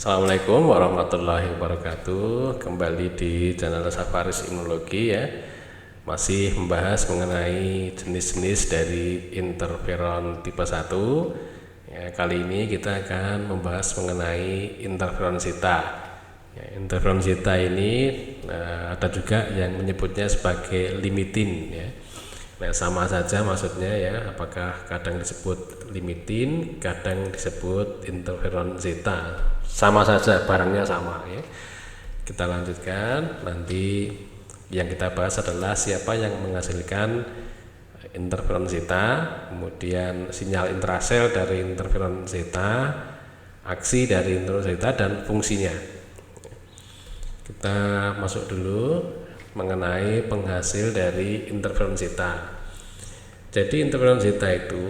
Assalamualaikum warahmatullahi wabarakatuh. Kembali di channel Safaris Imunologi ya. Masih membahas mengenai jenis-jenis dari interferon tipe 1 ya. Kali ini kita akan membahas mengenai interferon zeta ya. Interferon zeta ini ada juga yang menyebutnya sebagai limitin ya. Nah, sama saja maksudnya ya, apakah kadang disebut limitin, kadang disebut interferon zeta. Sama saja, barangnya sama ya. Kita lanjutkan. Nanti yang kita bahas adalah siapa yang menghasilkan interferon zeta, kemudian sinyal intrasel dari interferon zeta, aksi dari interferon zeta, dan fungsinya. Kita masuk dulu mengenai penghasil dari interferon zeta. Jadi interferon zeta itu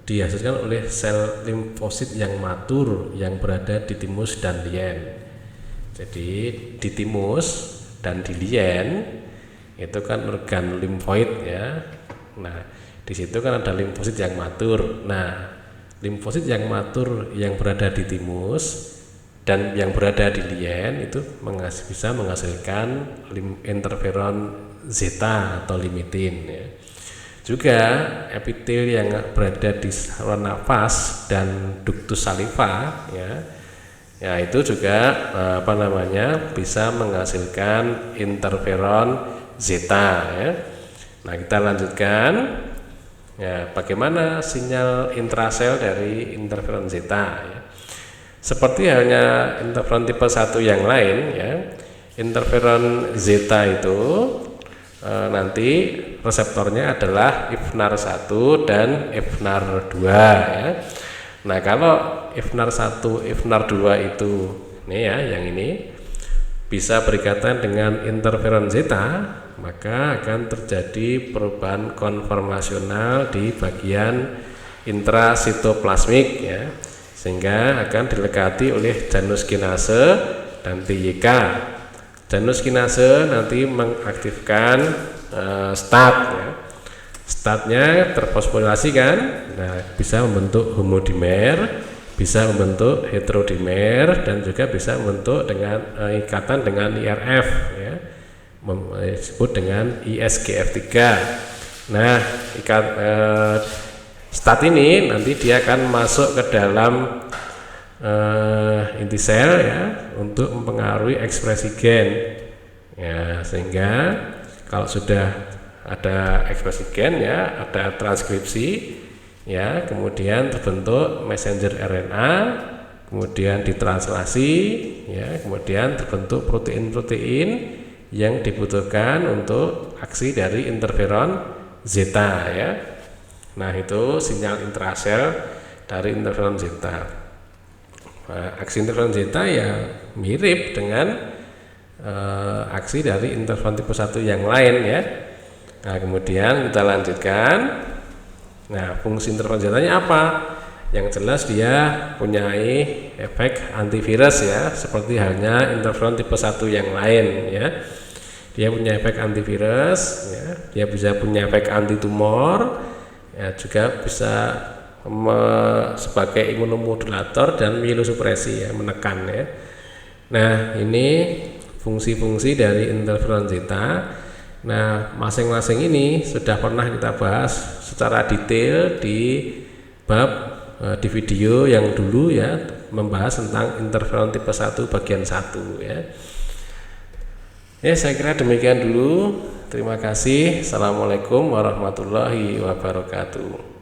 dihasilkan oleh sel limfosit yang matur yang berada di timus dan lien. Jadi di timus dan di lien itu kan organ limfoid ya. Nah, di situ kan ada limfosit yang matur. Nah, limfosit yang matur yang berada di timus dan yang berada di lien itu bisa menghasilkan interferon zeta atau limitin ya. Juga epitel yang berada di saluran nafas dan ductus saliva ya itu juga bisa menghasilkan interferon zeta ya. Nah, kita lanjutkan ya, bagaimana sinyal intrasel dari interferon zeta ya. Seperti halnya interferon tipe 1 yang lain ya, interferon zeta itu nanti reseptornya adalah IFNAR 1 dan IFNAR 2 ya. Nah, kalau IFNAR 1, IFNAR 2 itu nih ya, yang ini bisa berikatan dengan interferon zeta, maka akan terjadi perubahan konformasional di bagian intrasitoplasmik ya, sehingga akan dilekati oleh Janus kinase dan TYK. Janus kinase nanti mengaktifkan STAT ya. STAT-nya terfosforilasi kan, nah, bisa membentuk homodimer, bisa membentuk heterodimer, dan juga bisa membentuk dengan ikatan dengan IRF ya, disebut dengan ISGF3. Nah, STAT ini nanti dia akan masuk ke dalam inti sel ya, untuk mempengaruhi ekspresi gen ya, sehingga kalau sudah ada ekspresi gen ya, ada transkripsi ya, kemudian terbentuk messenger RNA, kemudian ditranslasi ya, kemudian terbentuk protein-protein yang dibutuhkan untuk aksi dari interferon zeta ya. Nah, itu sinyal intrasel dari interferon zeta. Aksi interferon zeta ya mirip dengan aksi dari interferon tipe 1 yang lain ya. Nah, kemudian kita lanjutkan. Nah, fungsi interferon zetanya apa? Yang jelas dia punya efek antivirus ya, seperti halnya interferon tipe 1 yang lain ya. Dia punya efek antivirus ya, dia bisa punya efek antitumor ya, juga bisa sebagai imunomodulator dan mielosupresi ya, menekan ya. Nah, ini fungsi-fungsi dari interferon zeta. Nah, masing-masing ini sudah pernah kita bahas secara detail di di video yang dulu ya, membahas tentang interferon tipe 1 bagian 1 ya. Ya, saya kira demikian dulu. Terima kasih. Assalamualaikum warahmatullahi wabarakatuh.